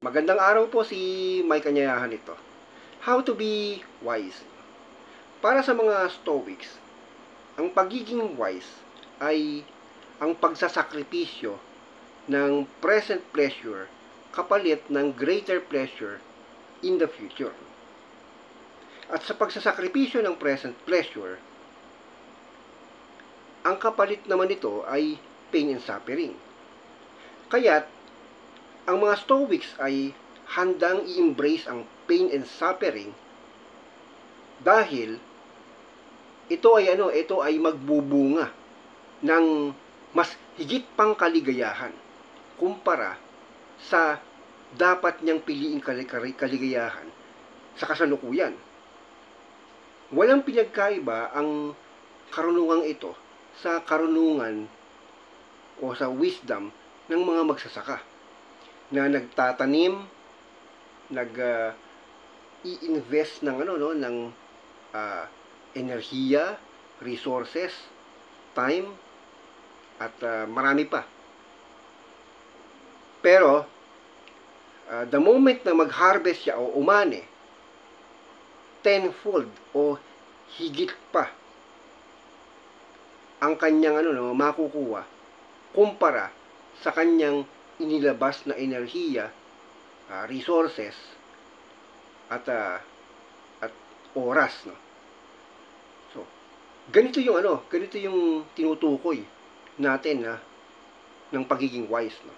Magandang araw po, si Mike Anyayahan ito. How to be wise. Para sa mga Stoics, ang pagiging wise ay ang pagsasakripisyo ng present pleasure kapalit ng greater pleasure in the future. At sa pagsasakripisyo ng present pleasure, ang kapalit naman nito ay pain and suffering. Kaya't ang mga Stoics ay handang i-embrace ang pain and suffering dahil ito ay magbubunga ng mas higit pang kaligayahan kumpara sa dapat niyang piliing kaligayahan sa kasalukuyan. Walang pinagkaiba ang karunungang ito sa karunungan o sa wisdom ng mga magsasaka na nagtatanim, i-invest ng enerhiya, resources, time, at marami pa. Pero the moment na mag-harvest siya o umani, tenfold o higit pa ang kanyang makukuha kumpara sa kanyang inilabas na enerhiya, resources, at oras, no? So, ganito yung tinutukoy natin ng pagiging wise, no?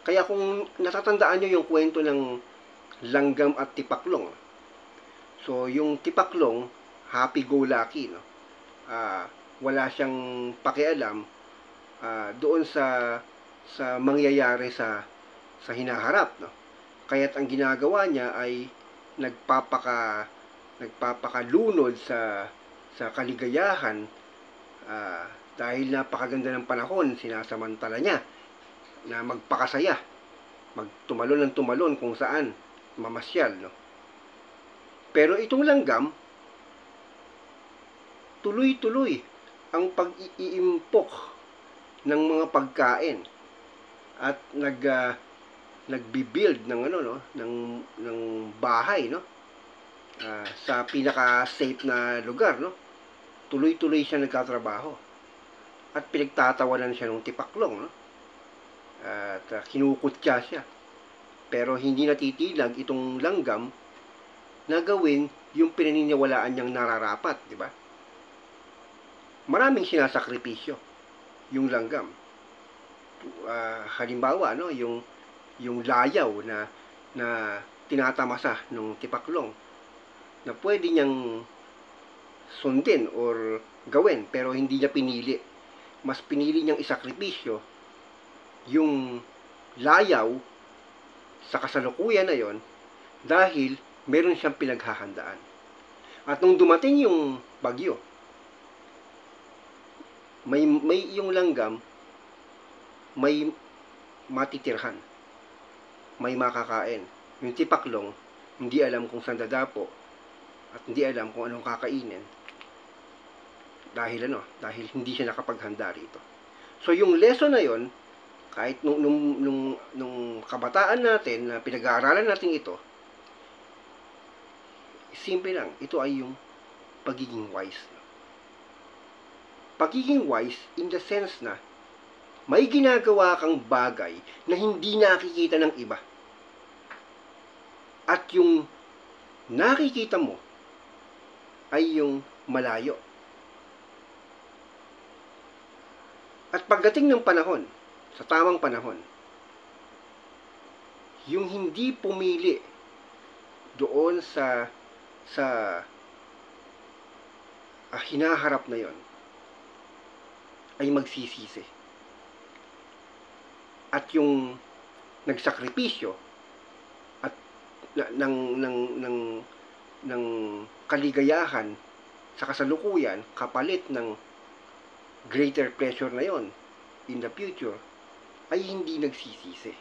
Kaya kung natatandaan nyo yung kwento ng langgam at tipaklong, so yung tipaklong happy-go-lucky, no? Wala siyang pakialam doon sa mangyayari sa hinaharap, no? Kaya't ang ginagawa niya ay nagpapakalunod sa kaligayahan, dahil napakaganda ng panahon, sinasamantala niya na magpakasaya, magtumalon ng tumalon kung saan mamasyal, no? Pero itong langgam, tuloy-tuloy ang pag-iimpok ng mga pagkain at nagbi-build ng bahay, no? Sa pinaka-safe na lugar, no? Tuloy-tuloy siya nagtatrabaho at pinagtatawanan siya ng tipaklong, no? At kinukutya siya. Pero hindi natitilag itong langgam na gawin yung pinaniniwalaan niyang nararapat, di ba? Maraming sinasakripisyo yung langgam. Halimbawa, no, yung layaw na tinatamasa ng tipaklong na pwede niyang sundin or gawin pero hindi niya pinili. Mas pinili niyang isakripisyo yung layaw sa kasalukuyan na yon dahil meron siyang pinaghahandaan. At nung dumating yung bagyo, may yung langgam may matitirhan, may makakain. Yung tipaklong, hindi alam kung saan dadapo at hindi alam kung anong kakainin dahil hindi siya nakapaghanda rito. So yung lesson na yon, kahit nung kabataan natin na pinag-aaralan natin ito, simple lang, ito ay yung pagiging wise. Pagiging wise in the sense na may ginagawa kang bagay na hindi nakikita ng iba. At yung nakikita mo ay yung malayo. At pagdating ng panahon, sa tamang panahon, yung hindi pumili doon sa hinaharap na yon ay magsisisi. At yung nagsakripisyo at ng kaligayahan sa kasalukuyan kapalit ng greater pleasure na yon in the future ay hindi nagsisisi.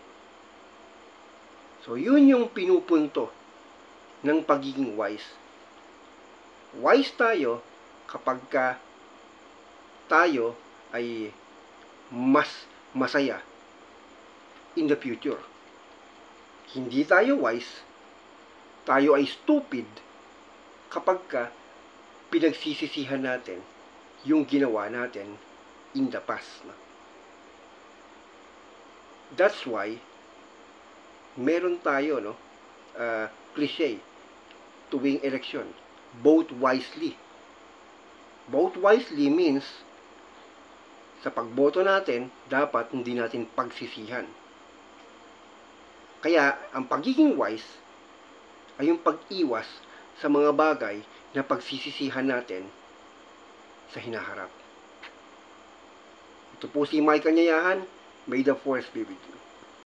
So yun yung pinupunto ng pagiging wise. Wise tayo kapag tayo ay mas masaya in the future. Hindi tayo wise, tayo ay stupid kapag pinagsisisihan natin yung ginawa natin in the past. That's why meron tayo cliche tuwing election, vote wisely. Vote wisely means sa pagboto natin, dapat hindi natin pagsisihan. Kaya, ang pagiging wise ay yung pag-iwas sa mga bagay na pagsisisihan natin sa hinaharap. Ito po si Mike Kanyayahan. May the force be with you.